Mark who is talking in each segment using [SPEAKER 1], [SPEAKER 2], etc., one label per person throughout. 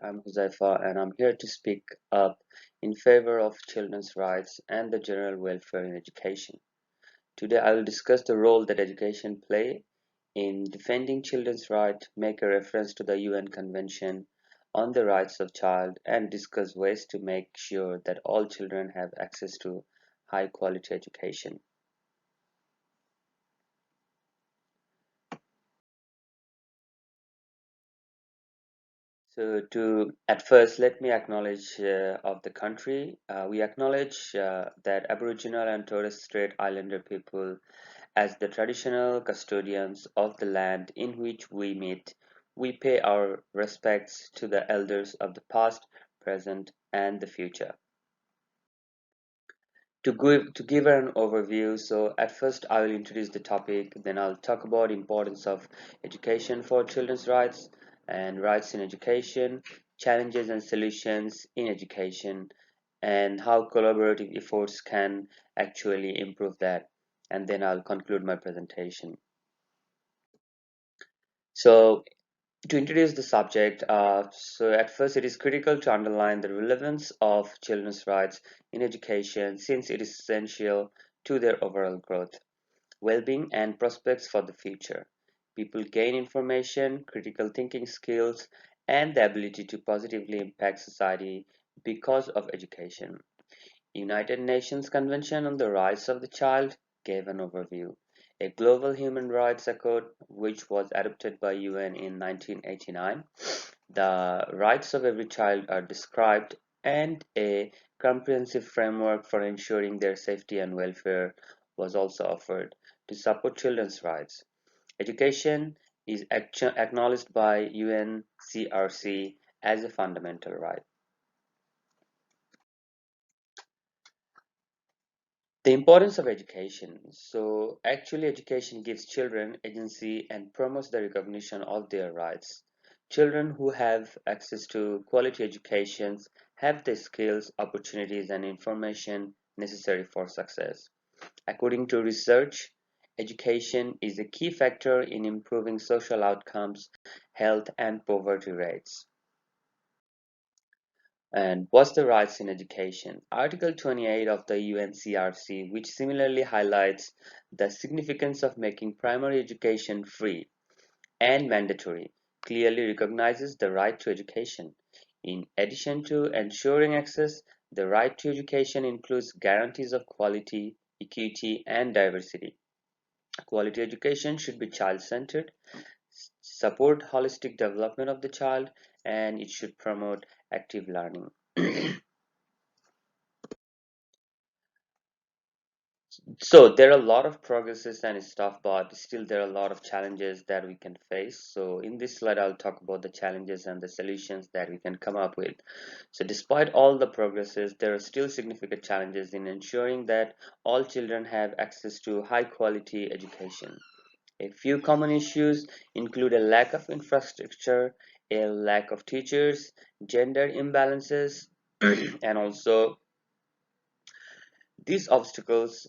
[SPEAKER 1] I'm Huzaifa and I'm here to speak up in favor of children's rights and the general welfare in education. Today I will discuss the role that education play in defending children's rights, make a reference to the UN Convention on the Rights of Child, and discuss ways to make sure that all children have access to high quality education. So to at first let me acknowledge of the country. We acknowledge that Aboriginal and Torres Strait Islander people as the traditional custodians of the land in which we meet. We pay our respects to the elders of the past, present, and the future. To give an overview, so at first I will introduce the topic, then I'll talk about importance of education for children's rights and rights in education, challenges and solutions in education, and how collaborative efforts can actually improve that. And then I'll conclude my presentation. So to introduce the subject, so at first it is critical to underline the relevance of children's rights in education since it is essential to their overall growth, well-being, and prospects for the future. People gain information, critical thinking skills, and the ability to positively impact society because of education. United Nations Convention on the Rights of the Child gave an overview. A global human rights accord, which was adopted by UN in 1989, the rights of every child are described, and a comprehensive framework for ensuring their safety and welfare was also offered to support children's rights. Education is acknowledged by UNCRC as a fundamental right. The importance of education. So, actually, education gives children agency and promotes the recognition of their rights. Children who have access to quality educations have the skills, opportunities, and information necessary for success. According to research, education is a key factor in improving social outcomes, health, and poverty rates. And what's the rights in education? Article 28 of the UNCRC, which similarly highlights the significance of making primary education free and mandatory, clearly recognizes the right to education. In addition to ensuring access, the right to education includes guarantees of quality, equity, and diversity. Quality education should be child-centered, support holistic development of the child, and it should promote active learning. So there are a lot of progresses and stuff, but still there are a lot of challenges that we can face. So in this slide, I'll talk about the challenges and the solutions that we can come up with. So despite all the progresses, there are still significant challenges in ensuring that all children have access to high quality education. A few common issues include a lack of infrastructure, a lack of teachers, gender imbalances, and also these obstacles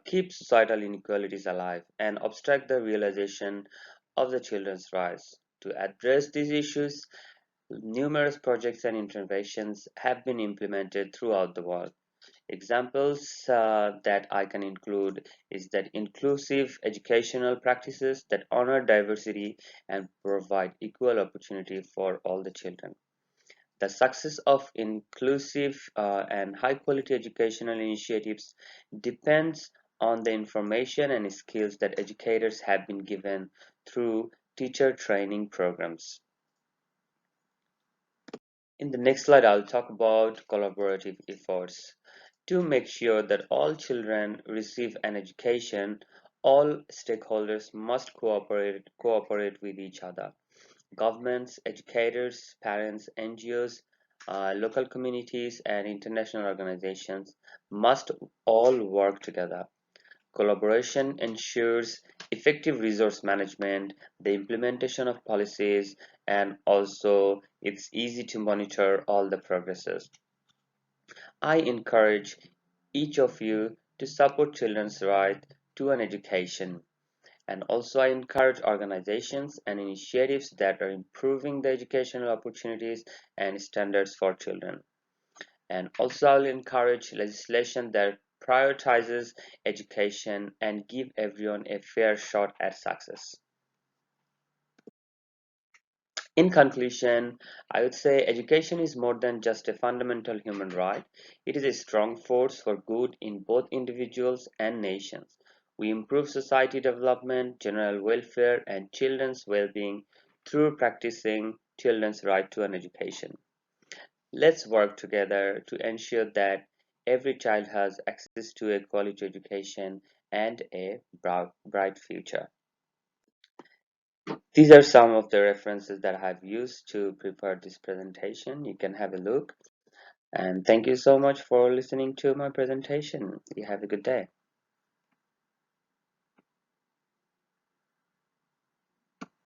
[SPEAKER 1] keep societal inequalities alive and obstruct the realization of the children's rights. To address these issues, numerous projects and interventions have been implemented throughout the world. Examples that I can include is that inclusive educational practices that honor diversity and provide equal opportunity for all the children. The success of inclusive and high quality educational initiatives depends on the information and skills that educators have been given through teacher training programs. In the next slide, I'll talk about collaborative efforts. To make sure that all children receive an education, all stakeholders must cooperate with each other. Governments, educators, parents, NGOs, local communities, and international organizations must all work together. Collaboration ensures effective resource management, the implementation of policies, and also it's easy to monitor all the progresses. I encourage each of you to support children's right to an education And also I encourage organizations and initiatives that are improving the educational opportunities and standards for children. And also I'll encourage legislation that prioritizes education and give everyone a fair shot at success. In conclusion, I would say education is more than just a fundamental human right. It is a strong force for good in both individuals and nations. We improve society development, general welfare, and children's well-being through practicing children's right to an education. Let's work together to ensure that every child has access to a quality education and a bright future. These are some of the references that I have used to prepare this presentation. You can have a look. And thank you so much for listening to my presentation. You have a good day.